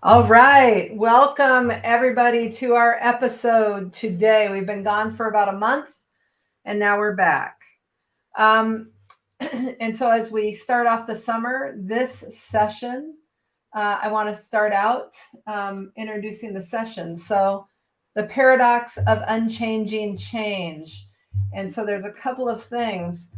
All right. Welcome, everybody, to our episode today. We've been gone for about a month and now we're back. Um, and so, as we start off the summer, this session, I want to start out introducing the session. So, the paradox of unchanging change. And so, there's a couple of things.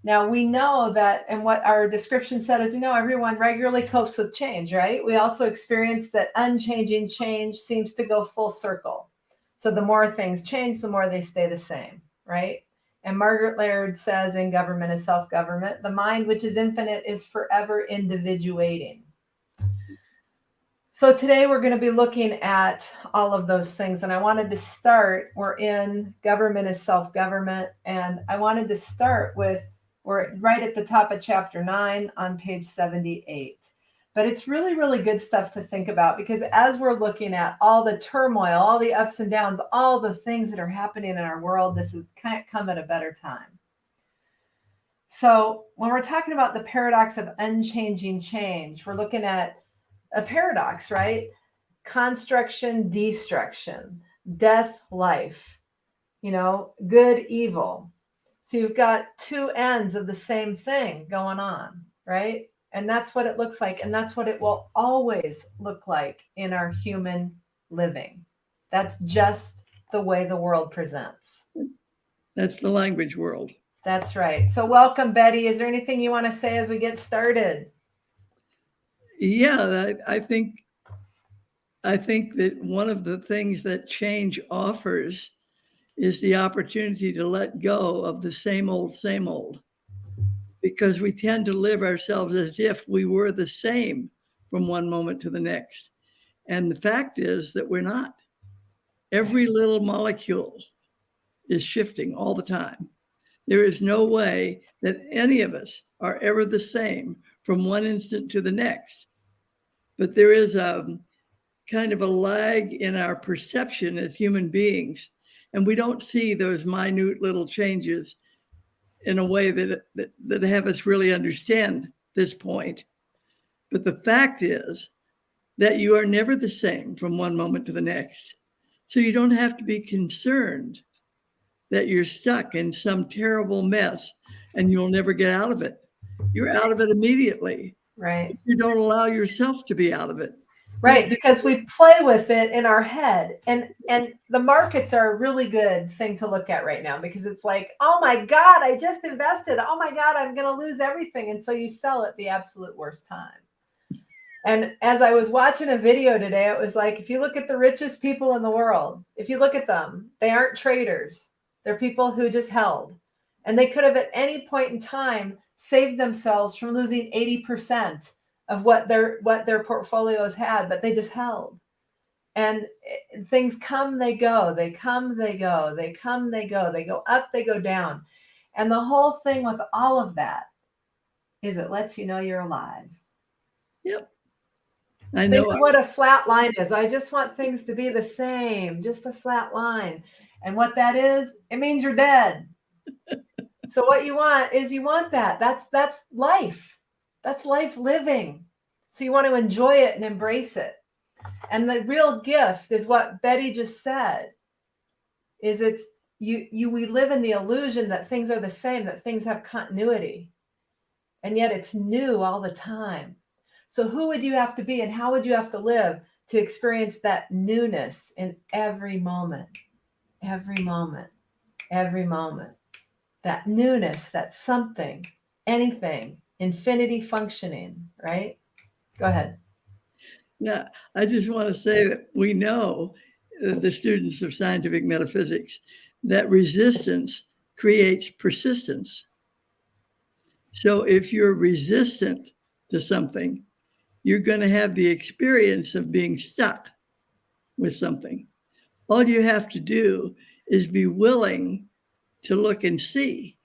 Now we know that, and what our description said is we know everyone regularly copes with change, right? We also experience that unchanging change seems to go full circle. So the more things change, the more they stay the same, right? And Margaret Laird says in Government is Self-Government, the mind which is infinite is forever individuating. So today we're going to be looking at all of those things. And I wanted to start, we're in Government is Self-Government. And I wanted to start with, we're right at the top of chapter 9 on page 78. But it's really, really good stuff to think about because as we're looking at all the turmoil, all the ups and downs, all the things that are happening in our world, this can't come at a better time. So when we're talking about the paradox of unchanging change, we're looking at a paradox, right? Construction, destruction, death, life, good, evil. So you've got two ends of the same thing going on, right? And that's what it looks like. And that's what it will always look like in our human living. That's just the way the world presents. That's the language world. That's right. So welcome, Betty. Is there anything you want to say as we get started? Yeah, I think that one of the things that change offers is the opportunity to let go of the same old, because we tend to live ourselves as if we were the same from one moment to the next. And the fact is that we're not. Every little molecule is shifting all the time. There is no way that any of us are ever the same from one instant to the next. But there is a kind of a lag in our perception as human beings, and we don't see those minute little changes in a way that have us really understand this point. But the fact is that you are never the same from one moment to the next. So you don't have to be concerned that you're stuck in some terrible mess and you'll never get out of it. You're out of it immediately. Right. You don't allow yourself to be out of it. Right, because we play with it in our head. And the markets are a really good thing to look at right now because it's like, oh my God, I just invested. Oh my God, I'm going to lose everything. And so you sell at the absolute worst time. And as I was watching a video today, it was like, if you look at the richest people in the world, if you look at them, they aren't traders. They're people who just held. And they could have at any point in time saved themselves from losing 80% of what their portfolios had, but they just held. And things come, they go, they come, they go, they come, they go up, they go down. And the whole thing with all of that is it lets you know you're alive. Yep. I Think know. of what a flat line is. I just want things to be the same, just a flat line. And what that is, it means you're dead. So what you want is you want that. That's life. That's life living. So you want to enjoy it and embrace it. And the real gift is what Betty just said. Is it's we live in the illusion that things are the same, that things have continuity. And yet it's new all the time. So who would you have to be and how would you have to live to experience that newness in every moment? Every moment. Every moment. That newness, that something, anything, infinity functioning, right? Go ahead. Yeah, I just want to say that we know, the students of scientific metaphysics, that resistance creates persistence. So if you're resistant to something, you're going to have the experience of being stuck with something. All you have to do is be willing to look and see,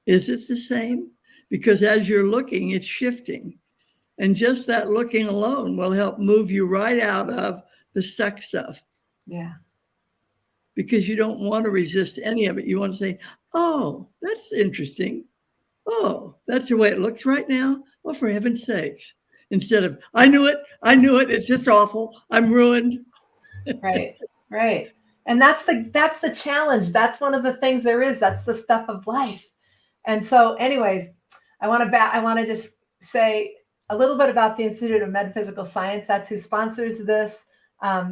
is it the same? Because as you're looking, it's shifting. And just that looking alone will help move you right out of the stuck stuff. Yeah. Because you don't want to resist any of it. You want to say, oh, that's interesting. Oh, that's the way it looks right now. Well, for heaven's sakes, instead of, I knew it, it's just awful, I'm ruined. Right, right. And that's the challenge. That's one of the things there is. That's the stuff of life. And so, anyways, I want to just say a little bit about the Institute of Metaphysical Science. That's who sponsors this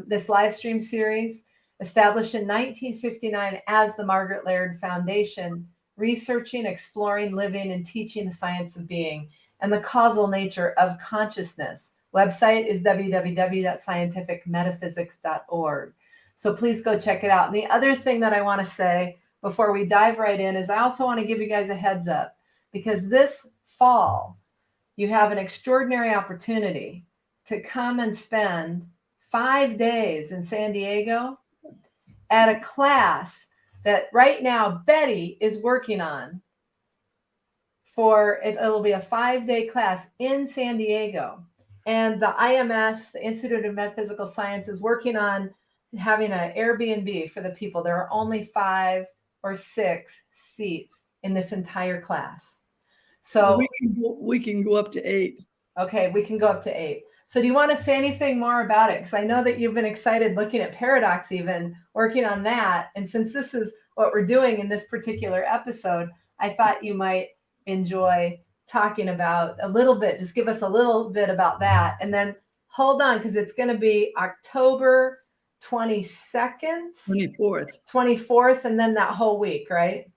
this live stream series, established in 1959 as the Margaret Laird Foundation, researching, exploring, living, and teaching the science of being and the causal nature of consciousness. Website is www.scientificmetaphysics.org. So please go check it out. And the other thing that I want to say before we dive right in is I also want to give you guys a heads up, because this fall you have an extraordinary opportunity to come and spend 5 days in San Diego at a class that right now Betty is working on. It'll be a 5-day class in San Diego. And the IMS, the Institute of Metaphysical Science, is working on having an Airbnb for the people. There are only 5 or 6 seats in this entire class. So we can go up to 8. Okay, we can go up to 8. So do you want to say anything more about it? Because I know that you've been excited looking at paradox, even working on that. And since this is what we're doing in this particular episode, I thought you might enjoy talking about a little bit. Just give us a little bit about that. And then hold on, because it's going to be October 22nd, 24th, and then that whole week, right?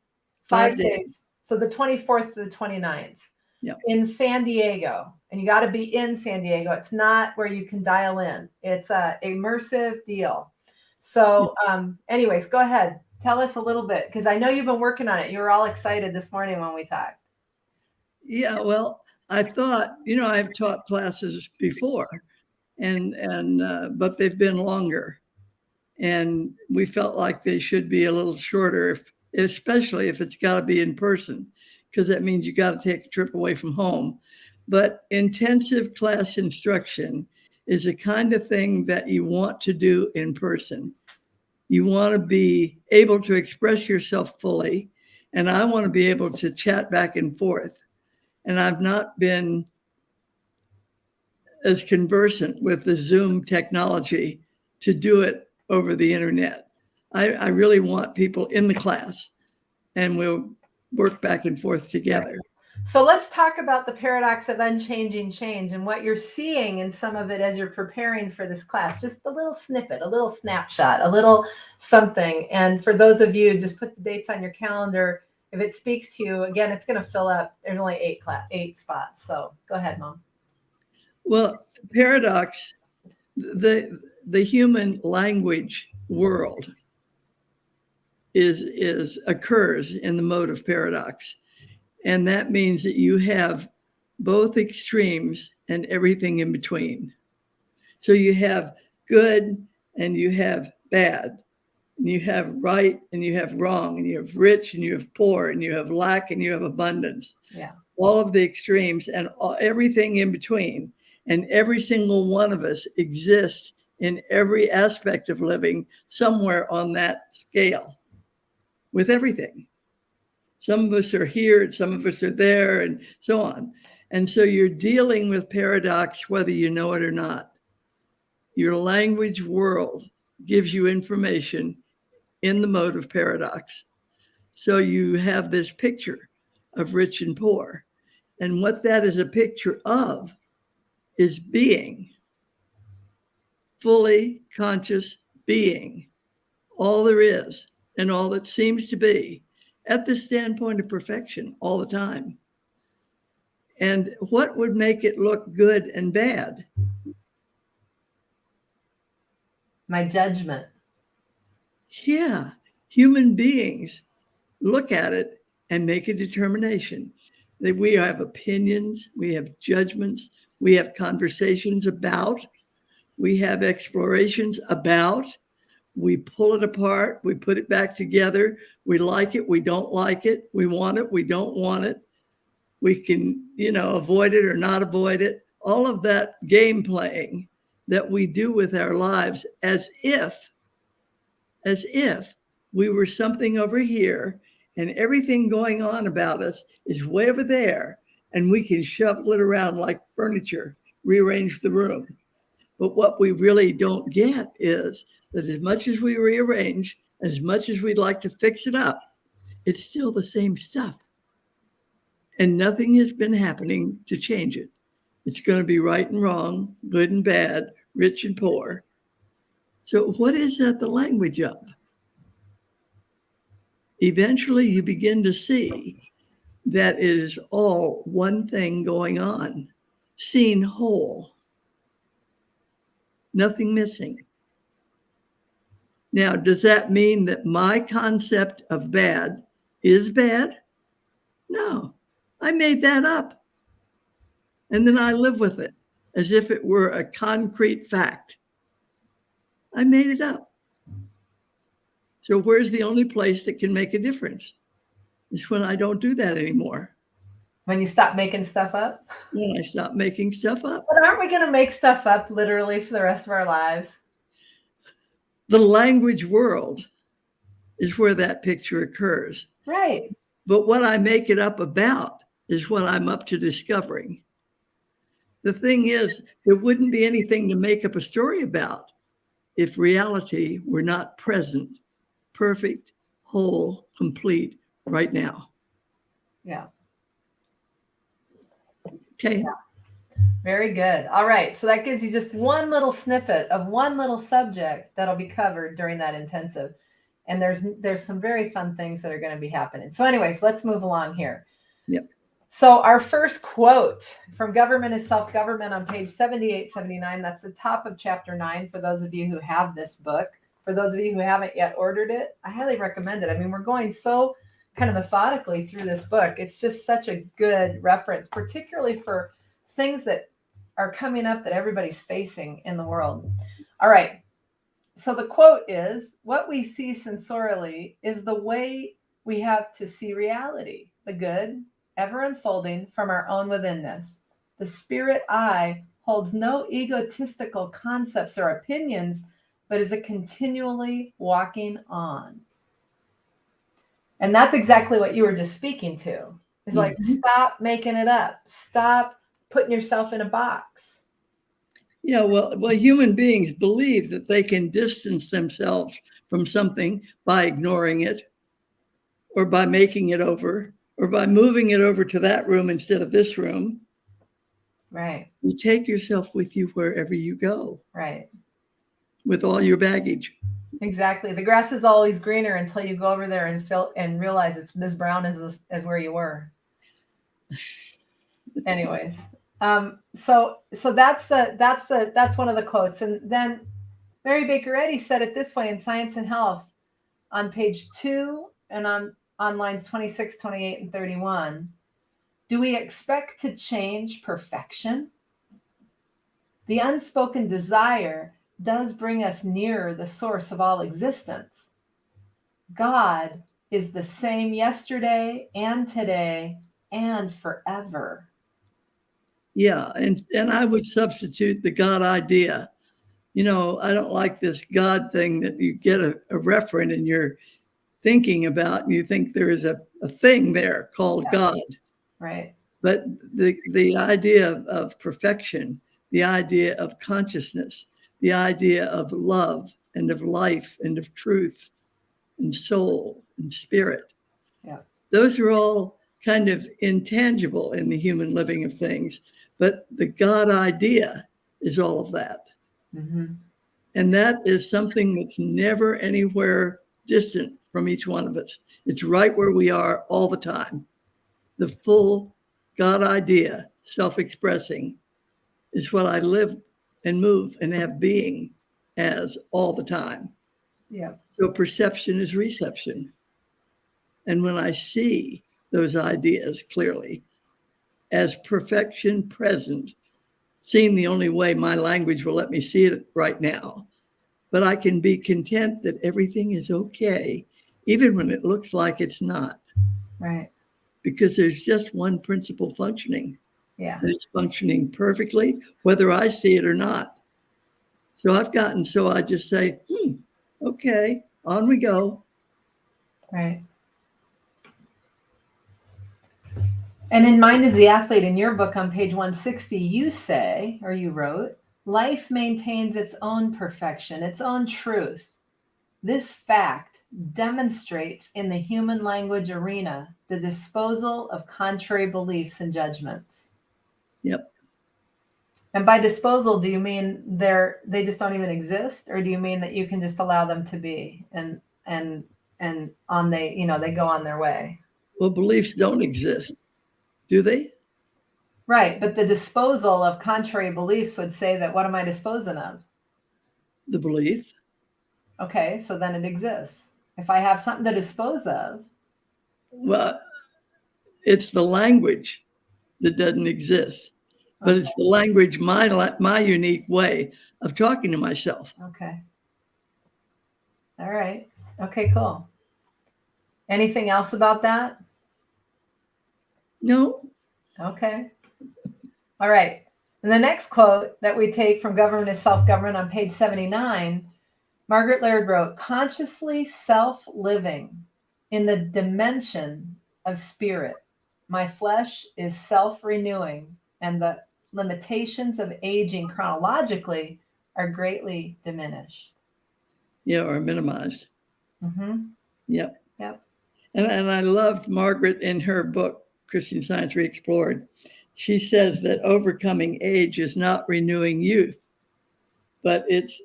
5 days. So the 24th to the 29th. Yep. In San Diego. And you got to be in San Diego. It's not where you can dial in. It's a immersive deal. So anyways, go ahead. Tell us a little bit, because I know you've been working on it. You were all excited this morning when we talked. Yeah, well, I thought, I've taught classes before, but they've been longer. And we felt like they should be a little shorter, especially if it's got to be in person, because that means you got to take a trip away from home. But intensive class instruction is the kind of thing that you want to do in person. You want to be able to express yourself fully, and I want to be able to chat back and forth. And I've not been as conversant with the Zoom technology to do it over the internet. I really want people in the class, and we'll work back and forth together. So let's talk about the paradox of unchanging change and what you're seeing in some of it as you're preparing for this class. Just a little snippet, a little snapshot, a little something. And for those of you, just put the dates on your calendar. If it speaks to you, again, it's going to fill up. There's only 8 spots. So go ahead, Mom. Well, paradox, the human language world occurs in the mode of paradox. And that means that you have both extremes and everything in between. So you have good and you have bad, and you have right and you have wrong, and you have rich and you have poor, and you have lack and you have abundance. Yeah. All of the extremes and everything in between. And every single one of us exists in every aspect of living somewhere on that scale with everything. Some of us are here and some of us are there and so on. And so you're dealing with paradox whether you know it or not. Your language world gives you information in the mode of paradox. So you have this picture of rich and poor. And what that is a picture of is being, fully conscious being, all there is and all that seems to be, at the standpoint of perfection all the time. And what would make it look good and bad? My judgment. Yeah, human beings look at it and make a determination. That we have opinions, we have judgments, we have conversations about, we have explorations about. We pull it apart, we put it back together, we like it, we don't like it, we want it, we don't want it. We can, avoid it or not avoid it. All of that game playing that we do with our lives as if we were something over here and everything going on about us is way over there and we can shuffle it around like furniture rearrange the room. But what we really don't get is that as much as we rearrange, as much as we'd like to fix it up, it's still the same stuff. And nothing has been happening to change it. It's going to be right and wrong, good and bad, rich and poor. So what is that the language of? Eventually you begin to see that it is all one thing going on, seen whole, nothing missing. Now, does that mean that my concept of bad is bad? No, I made that up. And then I live with it as if it were a concrete fact. I made it up. So where's the only place that can make a difference? It's when I don't do that anymore. When you stop making stuff up? When I stop making stuff up. But aren't we going to make stuff up literally for the rest of our lives? The language world is where that picture occurs. Right. But what I make it up about is what I'm up to discovering. The thing is, there wouldn't be anything to make up a story about if reality were not present, perfect, whole, complete right now. Yeah. Okay. Yeah. Very good. All right. So that gives you just one little snippet of one little subject that'll be covered during that intensive. And there's some very fun things that are going to be happening. So anyways, let's move along here. Yep. So our first quote from Government is Self-Government on page 78, 79. That's the top of chapter 9 for those of you who have this book. For those of you who haven't yet ordered it, I highly recommend it. I mean, we're going so kind of methodically through this book. It's just such a good reference, particularly for things that are coming up that everybody's facing in the world. All right. So the quote is, what we see sensorially is the way we have to see reality, the good, ever unfolding from our own withinness. The spirit eye holds no egotistical concepts or opinions, but is a continually walking on. And that's exactly what you were just speaking to. It's like, stop making it up. Stop putting yourself in a box. Yeah, well, human beings believe that they can distance themselves from something by ignoring it, or by making it over, or by moving it over to that room instead of this room. Right. You take yourself with you wherever you go. Right. With all your baggage. Exactly. The grass is always greener until you go over there and realize it's as brown as where you were. Anyways, so that's one of the quotes. And then Mary Baker Eddy said it this way in Science and Health on page 2 and on lines 26, 28, and 31. Do we expect to change perfection? The unspoken desire does bring us nearer the source of all existence. God is the same yesterday and today and forever. Yeah, and I would substitute the God idea. You know, I don't like this God thing that you get a referent and you're thinking about, and you think there is a thing there called God. Right. But the idea of perfection, the idea of consciousness, the idea of love and of life and of truth and soul and spirit. Yeah. Those are all kind of intangible in the human living of things. But the God idea is all of that. Mm-hmm. And that is something that's never anywhere distant from each one of us. It's right where we are all the time. The full God idea, self-expressing, is what I live and move and have being as all the time. Yeah. So perception is reception. And when I see those ideas clearly as perfection present, seeing the only way my language will let me see it right now, but I can be content that everything is okay, even when it looks like it's not. Right. Because there's just one principle functioning. Yeah. And it's functioning perfectly, whether I see it or not. So I just say, okay, on we go. Right. And in Mind is the Athlete, in your book on page 160, you say, or you wrote, life maintains its own perfection, its own truth. This fact demonstrates in the human language arena the disposal of contrary beliefs and judgments. Yep. And by disposal, do you mean they just don't even exist, or do you mean that you can just allow them to be and they go on their way? Well, beliefs don't exist, do they? Right, but the disposal of contrary beliefs would say that what am I disposing of? The belief. Okay, so then it exists. If I have something to dispose of. Well, it's the language that doesn't exist, but it's the language, my unique way of talking to myself. Okay. All right. Okay, cool. Anything else about that? No. Okay. All right. And the next quote that we take from Government is Self-Government on page 79, Margaret Laird wrote, consciously self-living in the dimension of spirit. My flesh is self-renewing, and the limitations of aging chronologically are greatly diminished. Yeah, or minimized. Mm-hmm. Yep. Yep. And I loved Margaret in her book, Christian Science Reexplored. She says that overcoming age is not renewing youth, but it's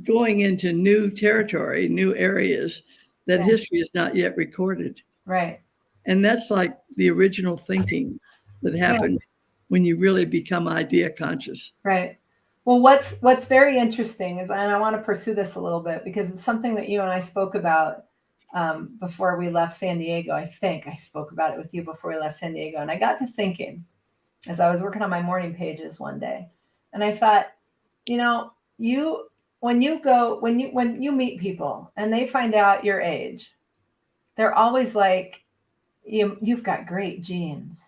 going into new territory, new areas that history is not yet recorded. Right. And that's like the original thinking that happens when you really become idea conscious. Right. Well, what's very interesting is, and I want to pursue this a little bit because it's something that you and I spoke about before we left San Diego. I think I spoke about it with you before we left San Diego. And I got to thinking as I was working on my morning pages one day, and I thought, when you meet people and they find out your age, they're always like, you've got great genes.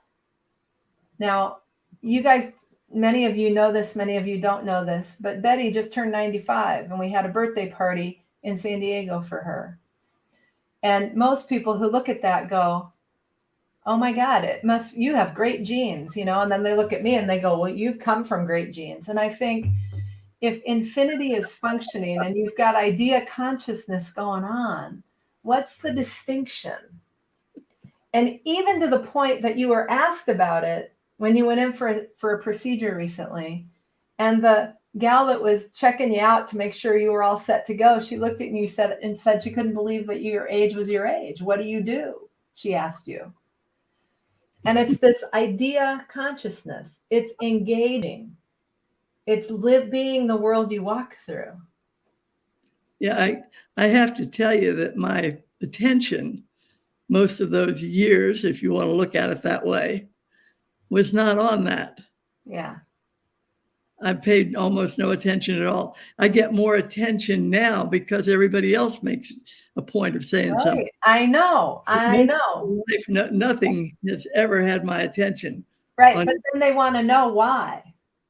Now, you guys, many of you know this, many of you don't know this, but Betty just turned 95 and we had a birthday party in San Diego for her. And most people who look at that go, oh my God, you have great genes, and then they look at me and they go, well, you come from great genes. And I think if infinity is functioning and you've got idea consciousness going on, what's the distinction? And even to the point that you were asked about it when you went in for a procedure recently, and the gal that was checking you out to make sure you were all set to go, she looked at you and said she couldn't believe that your age was your age. What do you do? She asked you. And it's this idea consciousness. It's engaging. It's being the world you walk through. Yeah, I have to tell you that my attention, most of those years, if you want to look at it that way, was not on that. Yeah. I paid almost no attention at all. I get more attention now because everybody else makes a point of saying something. I know. Nothing has ever had my attention. Right. But then they want to know why.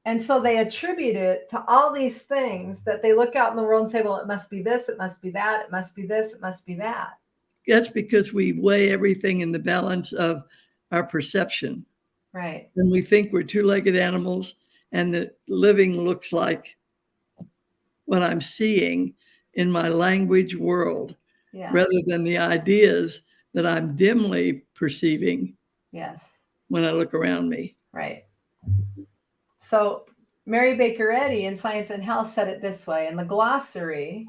And so they attribute it to all these things that they look out in the world and say, well, it must be this, it must be that, it must be this, it must be that. That's because we weigh everything in the balance of our perception. Right. And we think we're two-legged animals and that living looks like what I'm seeing in my language world, rather than the ideas that I'm dimly perceiving. Yes. When I look around me. Right. So Mary Baker Eddy in Science and Health said it this way. In the glossary,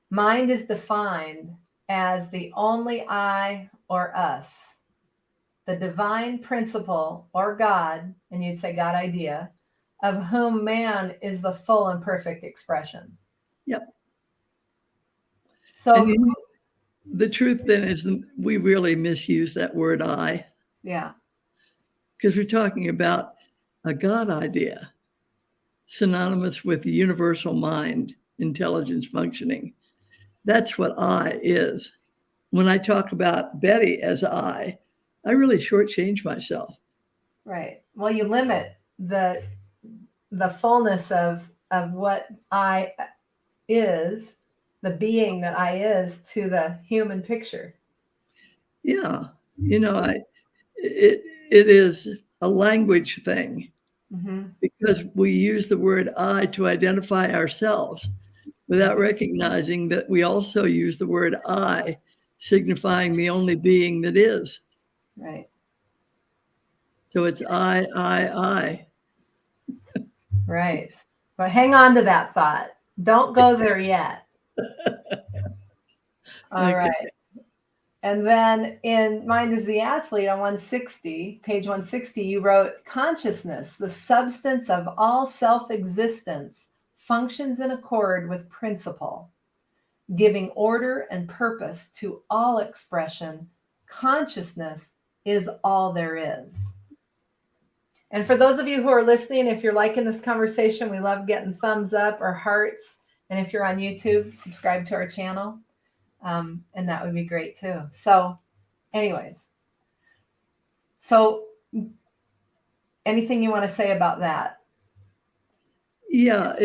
mind is defined as the only I or us, the divine principle or God, and you'd say God idea, of whom man is the full and perfect expression. Yep. So the truth then is we really misuse that word I. Yeah. Because we're talking about a God idea, synonymous with the universal mind, intelligence functioning. That's what I is. When I talk about Betty as I really shortchange myself. Right. Well, you limit the fullness of what I is, the being that I is, to the human picture. Yeah. it is a language thing Mm-hmm. because we use the word I to identify ourselves without recognizing that we also use the word I, signifying the only being that is. Right. So it's I. Right. But hang on to that thought. Don't go there yet. All Okay. right. And then in Mind is the Athlete on 160, page 160, you wrote, consciousness, the substance of all self-existence, functions in accord with principle, giving order and purpose to all expression. Consciousness is all there is. And for those of you who are listening, if you're liking this conversation, we love getting thumbs up or hearts. And if you're on YouTube, subscribe to our channel. And that would be great too. So anyways, so anything you want to say about that? Yeah,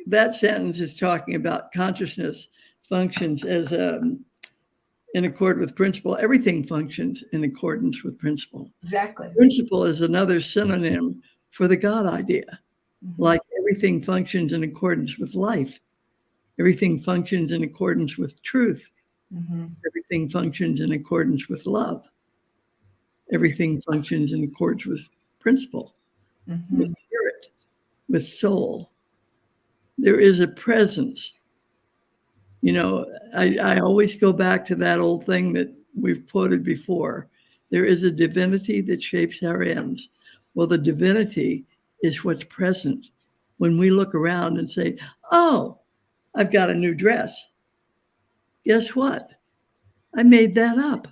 that sentence is talking about consciousness functions as in accord with principle. Everything functions in accordance with principle. Exactly. Principle is another synonym for the God idea. Mm-hmm. Like everything functions in accordance with life. Everything functions in accordance with truth. Mm-hmm. Everything functions in accordance with love. Everything functions in accordance with principle, Mm-hmm. with spirit, with soul. There is a presence. You know, I always go back to that old thing that we've quoted before. There is a divinity that shapes our ends. Well, the divinity is what's present when we look around and say, oh, I've got a new dress. Guess what? I made that up.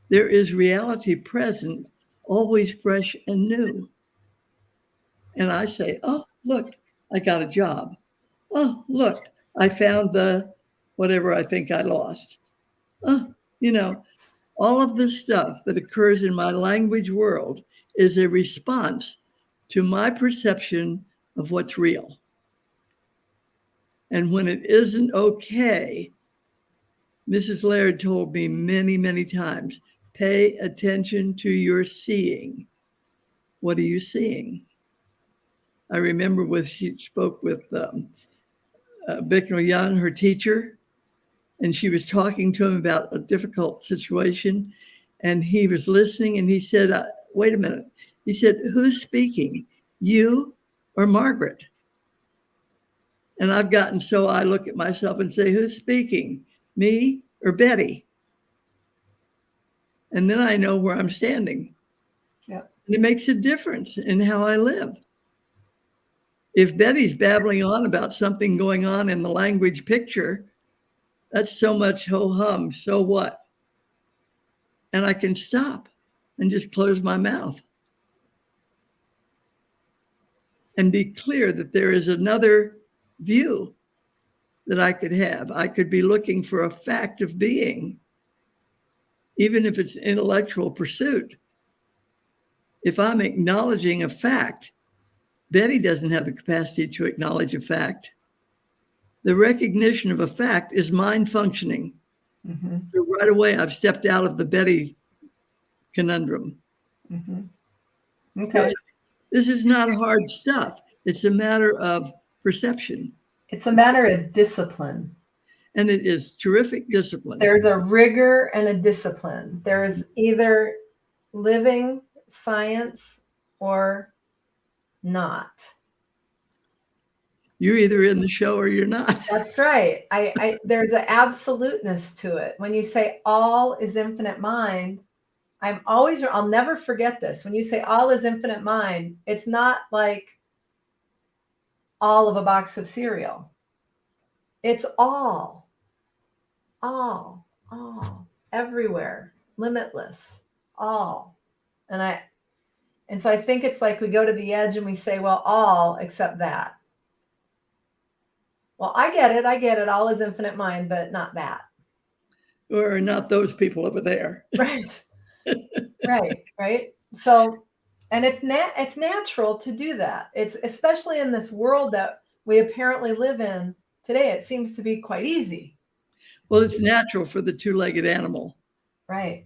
There is reality present, always fresh and new. And I say, oh, look, I got a job. Oh, look, I found the whatever I think I lost. Oh, you know, all of this stuff that occurs in my language world is a response to my perception of what's real. And when it isn't okay, Mrs. Laird told me many, many times, pay attention to your seeing. What are you seeing? I remember she spoke with Bicknell Young, her teacher, and she was talking to him about a difficult situation. And he was listening and he said, wait a minute. He said, who's speaking, you or Margaret? And I've gotten so I look at myself and say, who's speaking, me or Betty? And then I know where I'm standing. Yeah. And it makes a difference in how I live. If Betty's babbling on about something going on in the language picture, that's so much ho-hum, so what? And I can stop and just close my mouth and be clear that there is another view that I could have. I could be looking for a fact of being, even if it's intellectual pursuit. If I'm acknowledging a fact, Betty doesn't have the capacity to acknowledge a fact. The recognition of a fact is mind functioning. Mm-hmm. So right away, I've stepped out of the Betty conundrum. Mm-hmm. Okay. So this is not hard stuff. It's a matter of perception. It's a matter of discipline. And it is terrific discipline. There's a rigor and a discipline. There's either living science or not. You're either in the show or you're not. That's right. There's an absoluteness to it. When you say all is infinite mind, I'll never forget this. When you say all is infinite mind, it's not like all of a box of cereal. It's all, everywhere, limitless, all. And so I think it's like we go to the edge and we say, well, all except that. Well, I get it. All is infinite mind, but not that. Or not those people over there. Right. Right. So, and it's natural to do that. It's especially in this world that we apparently live in today. It seems to be quite easy. Well, it's natural for the two-legged animal. Right.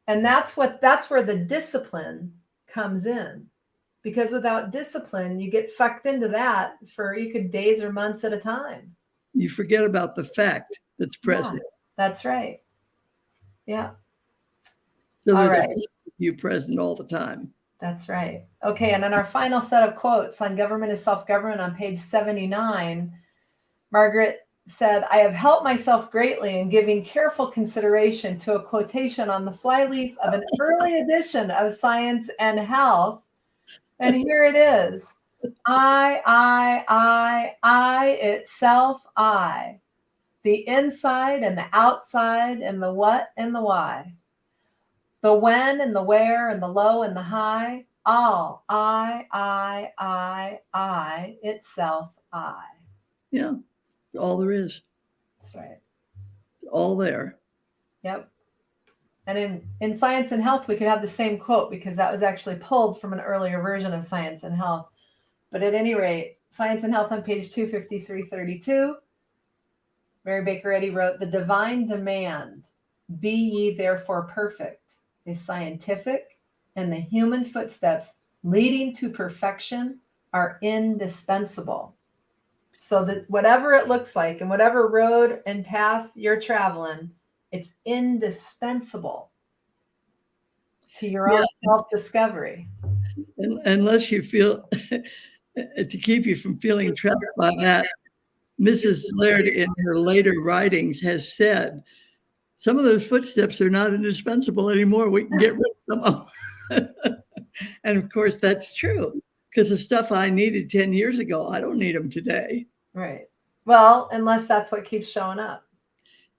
And that's where the discipline comes in. Because without discipline, you get sucked into that for you could days or months at a time. You forget about the fact that's present. Yeah, that's right. Yeah. So All there's right. you present all the time. That's right. Okay, and in our final set of quotes on government is self-government on page 79, Margaret said, I have helped myself greatly in giving careful consideration to a quotation on the flyleaf of an early edition of Science and Health. And here it is. I, itself, I. The inside and the outside and the what and the why. The when and the where and the low and the high. All. I, itself, I. Yeah. All there is. That's right. All there. Yep. And in Science and Health, we could have the same quote because that was actually pulled from an earlier version of Science and Health. But at any rate, Science and Health on page 253-32, Mary Baker Eddy wrote, the divine demand, be ye therefore perfect, is scientific, and the human footsteps leading to perfection are indispensable. So that whatever it looks like and whatever road and path you're traveling, it's indispensable to your own self-discovery. Unless you feel, to keep you from feeling trapped by that, Mrs. Laird in her later writings has said, some of those footsteps are not indispensable anymore. We can get rid of them. And of course, that's true because the stuff I needed 10 years ago, I don't need them today. Right. Well, unless that's what keeps showing up.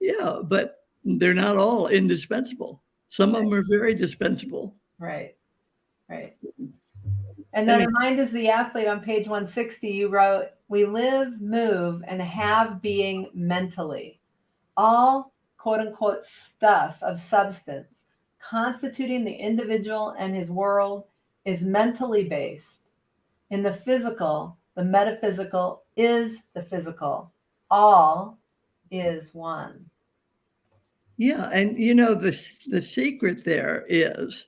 Yeah, but they're not all indispensable. Some of them are very dispensable. Right. Right. And then in Mind is the Athlete on page 160, you wrote, we live, move, and have being mentally. All quote unquote stuff of substance constituting the individual and his world is mentally based. In the physical, the metaphysical is the physical. All is one. Yeah, and you know, the secret there is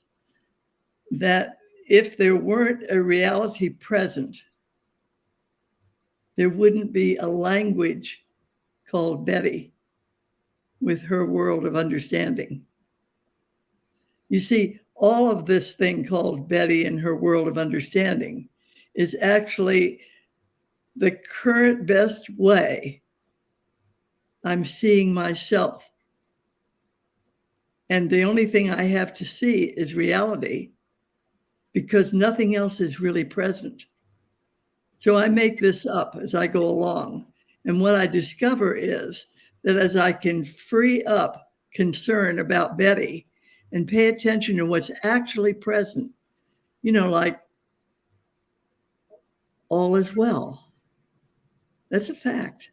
that if there weren't a reality present, there wouldn't be a language called Betty with her world of understanding. You see, all of this thing called Betty and her world of understanding is actually the current best way I'm seeing myself. And the only thing I have to see is reality because nothing else is really present. So I make this up as I go along. And what I discover is that as I can free up concern about Betty and pay attention to what's actually present, you know, like all is well. That's a fact.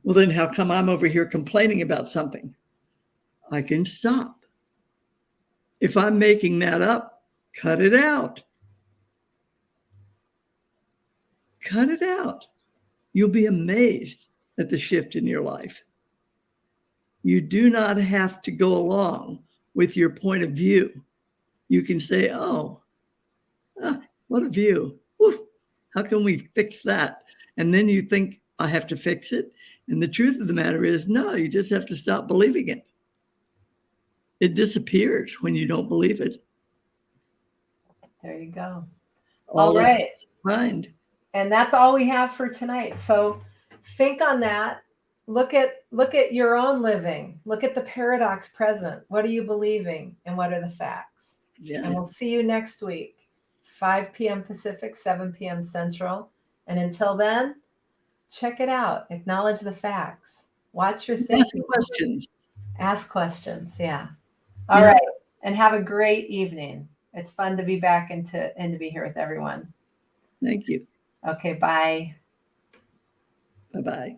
Well, then how come I'm over here complaining about something? I can stop. If I'm making that up, cut it out. Cut it out. You'll be amazed at the shift in your life. You do not have to go along with your point of view. You can say, oh, what a view. Woo, how can we fix that? And then you think, I have to fix it. And the truth of the matter is, no, you just have to stop believing it. It disappears when you don't believe it. There you go. All right. Mind. And that's all we have for tonight. So think on that. Look at your own living. Look at the paradox present. What are you believing and what are the facts? Yeah. And we'll see you next week, 5 p.m. Pacific, 7 p.m. Central. And until then, check it out. Acknowledge the facts. Watch your thinking. Ask questions. Yeah. All right. And have a great evening. It's fun to be back and to be here with everyone. Thank you. Okay. Bye. Bye-bye.